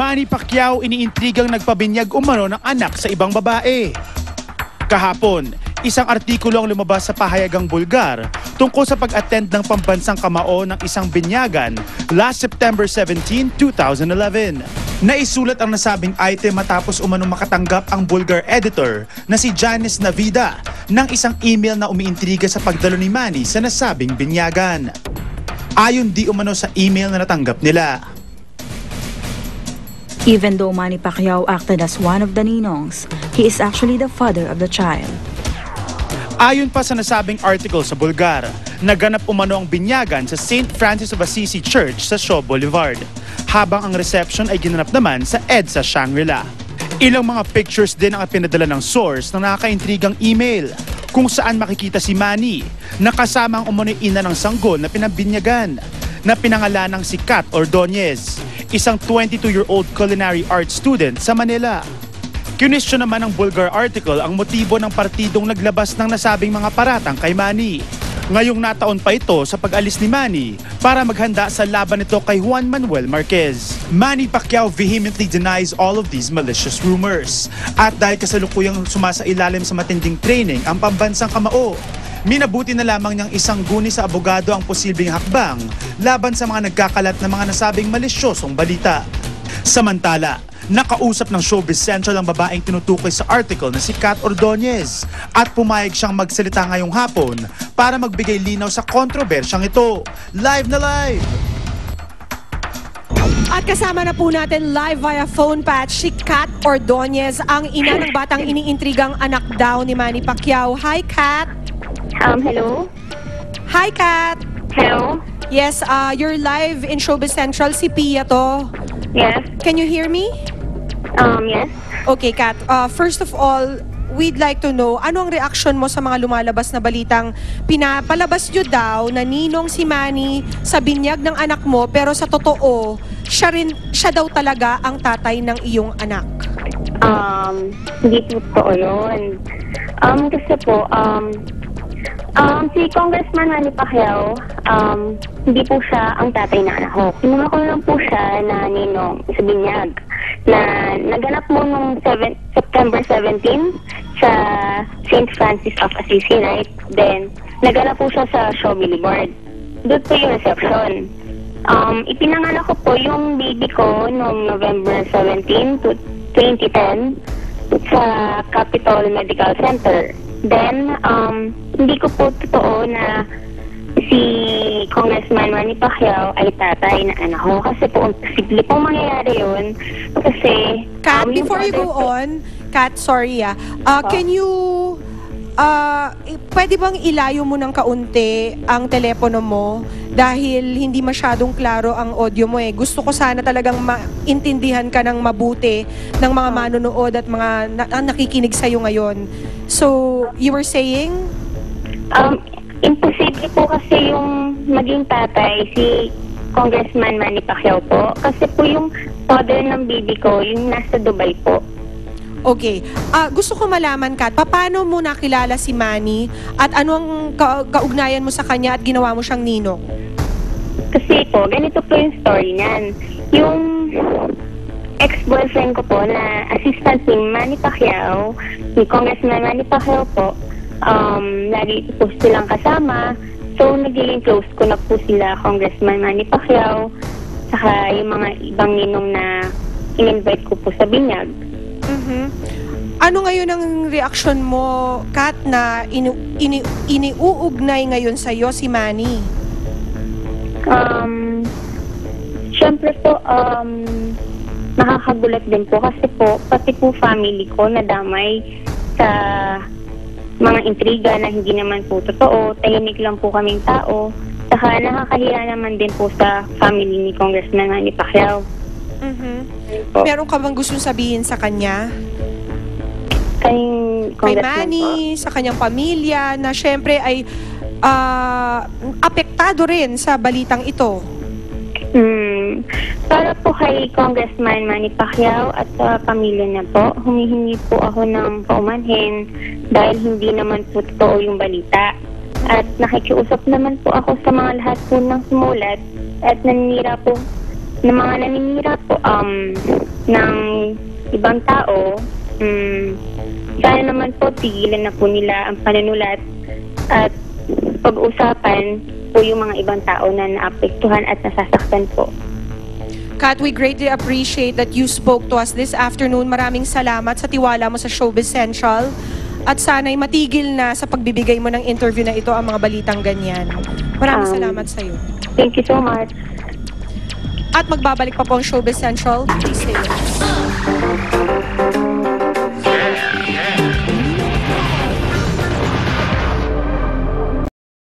Manny Pacquiao iniintrigang nagpabinyag umano ng anak sa ibang babae. Kahapon, isang artikulo ang lumabas sa pahayagang Bulgar tungkol sa pag-attend ng pambansang kamao ng isang binyagan last September 17, 2011. Naisulat ang nasabing item matapos umanong makatanggap ang Bulgar editor na si Janice Navida ng isang email na umiintriga sa pagdalo ni Manny sa nasabing binyagan. Ayon di umano sa email na natanggap nila. Even though Manny Pacquiao acted as one of the ninongs, he is actually the father of the child. Ayon pa sa nasabing article sa Bulgar, naganap umano ang binyagan sa St. Francis of Assisi Church sa Shaw Boulevard, habang ang reception ay ginanap naman sa EDSA Shangri-La. Ilang mga pictures din ang pinadala ng source ng nakakaintrigang email kung saan makikita si Manny na kasama ang umano'y ina ng sanggol na pinabinyagan na pinangalanang si Kat Ordonez, isang 22-year-old culinary arts student sa Manila. Kinwestiyon naman ng Bulgar article ang motibo ng partidong naglabas ng nasabing mga paratang kay Manny. Ngayong nataon pa ito sa pag-alis ni Manny para maghanda sa laban nito kay Juan Manuel Marquez. Manny Pacquiao vehemently denies all of these malicious rumors. At dahil kasalukuyang sumasailalim sa matinding training ang pambansang kamao, minabuti na lamang niyang isang guni sa abogado ang posibleng hakbang laban sa mga nagkakalat na mga nasabing malisyosong balita. Samantala, nakausap ng Showbiz Central ang babaeng tinutukoy sa article na si Kat Ordonez at pumayag siyang magsalita ngayong hapon para magbigay linaw sa kontrobersyang ito. Live na live! At kasama na po natin live via phone patch si Kat Ordonez, ang ina ng batang iniintrigang anak daw ni Manny Pacquiao. Hi, Kat! Hello? Hi, Kat! Hello? Yes, you're live in Showbiz Central. Si Pia to. Yes? Can you hear me? Yes? Okay, Kat. First of all, we'd like to know, ano ang reaction mo sa mga lumalabas na balitang pinapalabas nyo daw na ninong si Manny sa binyag ng anak mo, pero sa totoo, siya daw talaga ang tatay ng iyong anak? Hindi po totoo yun. Kasi po, si Congressman Manny Pacquiao, hindi po siya ang tatay na anak ko. Kinuha ko lang po siya na ninong sa binyag na naganap mo nung September 17 sa St. Francis of Assisi, right? Then, naganap po siya sa Shaw Boulevard. Doon po yung reception. Ipinanganak ko po yung baby ko noong November 17 to 2010 sa Capitol Medical Center. Then, hindi ko po totoo na si Congressman Manny Pacquiao ay tatay na anak ko. Kasi po, posible pong mangyayari yun. Kasi, Kat, before you go on, Kat, sorry can you, pwede bang ilayo mo ng kaunti ang telepono mo? Dahil hindi masyadong klaro ang audio mo eh. Gusto ko sana talagang maintindihan ka ng mabuti ng mga manonood at mga nakikinig sa'yo ngayon. So, you were saying? Imposible po kasi yung maging tatay si Congressman Manny Pacquiao po. Kasi po yung father ng baby ko, yung nasa Dubai po. Okay. Gusto ko malaman, Kat, paano mo nakilala si Manny at ano ang kaugnayan mo sa kanya at ginawa mo siyang ninong? Kasi po, ganito po yung story niyan. Yung ex-boyfriend ko po na assistant ni Manny Pacquiao, ni Congressman Manny Pacquiao po, lagi po silang kasama. So, nagiging close ko na po sila, Congressman Manny Pacquiao, saka yung mga ibang ninong na in-invite ko po sa binyag. Ano ngayon ang reaction mo, Kat, na iniuugnay ngayon sa'yo si Manny? Siyempre po, nakakagulat din po kasi po, pati po family ko nadamay sa mga intriga na hindi naman po totoo. Tahimik lang po kaming tao. Saka nakakahiya naman din po sa family ni Congressman Manny Pacquiao. Meron ka bang gustong sabihin sa kanya? Kay Manny, sa kanyang pamilya, na syempre ay apektado rin sa balitang ito? Para po kay Congressman Manny Pacquiao at sa pamilya niya po, humihingi po ako ng paumanhin dahil hindi naman po totoo yung balita. At nakikiusap naman po ako sa mga lahat po ng sumulat at naninira po, ng mga naninira po, ng ibang tao, sana naman po tigilan na po nila ang panunulat at pag-usapan po yung mga ibang tao na naapektuhan at nasasaktan po. Kat, we greatly appreciate that you spoke to us this afternoon. Maraming salamat sa tiwala mo sa Showbiz Central. At sana'y matigil na sa pagbibigay mo ng interview na ito ang mga balitang ganyan. Maraming salamat sa iyo. Thank you so much. At magbabalik pa po ang Showbiz Central. Please stay with us.